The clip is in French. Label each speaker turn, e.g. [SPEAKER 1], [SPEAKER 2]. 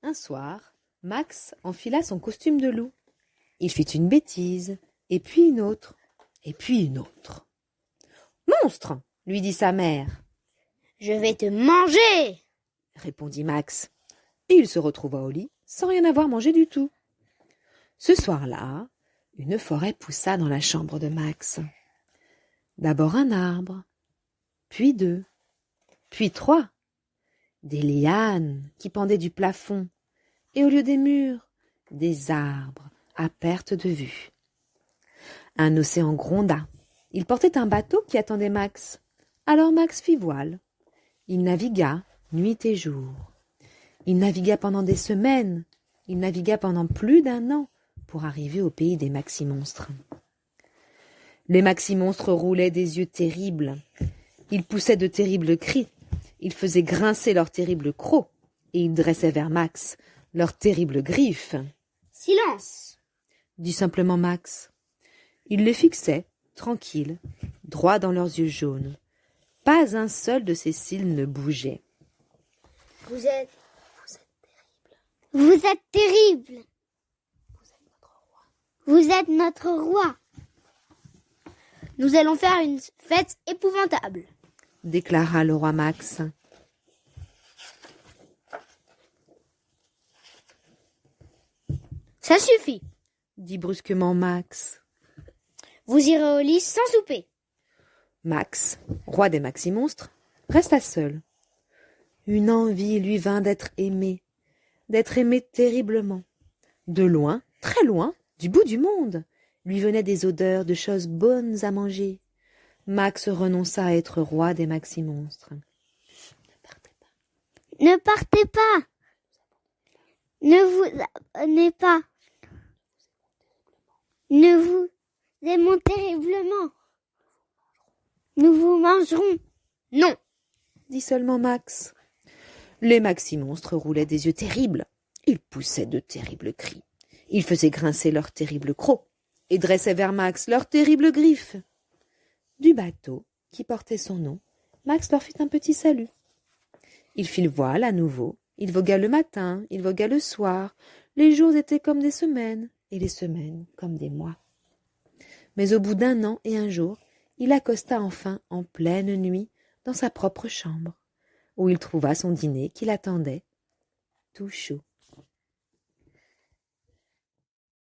[SPEAKER 1] Un soir, Max enfila son costume de loup. Il fit une bêtise, et puis une autre, et puis une autre. « Monstre !» lui dit sa mère.
[SPEAKER 2] « Je vais te manger !»
[SPEAKER 1] répondit Max, et il se retrouva au lit sans rien avoir mangé du tout. Ce soir-là, une forêt poussa dans la chambre de Max. D'abord un arbre, puis 2, puis 3, des lianes qui pendaient du plafond, et au lieu des murs, des arbres à perte de vue. Un océan gronda. Il portait un bateau qui attendait Max. Alors Max fit voile. Il navigua nuit et jour. Il navigua pendant des semaines. Il navigua pendant plus d'1 an pour arriver au pays des maximonstres. Les maximonstres roulaient des yeux terribles. Ils poussaient de terribles cris. Ils faisaient grincer leurs terribles crocs. Et ils dressaient vers Max leurs terribles griffes.
[SPEAKER 2] « Silence !»
[SPEAKER 1] dit simplement Max. Il les fixait, tranquilles, droit dans leurs yeux jaunes. Pas un seul de ses cils ne bougeait.
[SPEAKER 2] « Vous êtes terrible. Vous êtes terrible. Vous êtes notre roi. Nous allons faire une fête épouvantable,
[SPEAKER 1] déclara le roi Max.
[SPEAKER 2] Ça suffit,
[SPEAKER 1] dit brusquement Max.
[SPEAKER 2] Vous irez au lit sans souper.
[SPEAKER 1] Max, roi des maximonstres, resta seul. Une envie lui vint d'être aimé terriblement. De loin, très loin, du bout du monde, lui venaient des odeurs de choses bonnes à manger. Max renonça à être roi des maximonstres.
[SPEAKER 2] Ne partez pas. Ne vous abonnez pas. Nous vous aimons terriblement. Nous vous mangerons. Non,
[SPEAKER 1] dit seulement Max. Les maximonstres roulaient des yeux terribles. Ils poussaient de terribles cris. Ils faisaient grincer leurs terribles crocs et dressaient vers Max leurs terribles griffes. Du bateau qui portait son nom, Max leur fit un petit salut. Il fit le voile à nouveau. Il vogua le matin, il vogua le soir. Les jours étaient comme des semaines, et les semaines comme des mois. Mais au bout d'1 an et 1 jour, il accosta enfin en pleine nuit dans sa propre chambre, où il trouva son dîner qui l'attendait, tout chaud.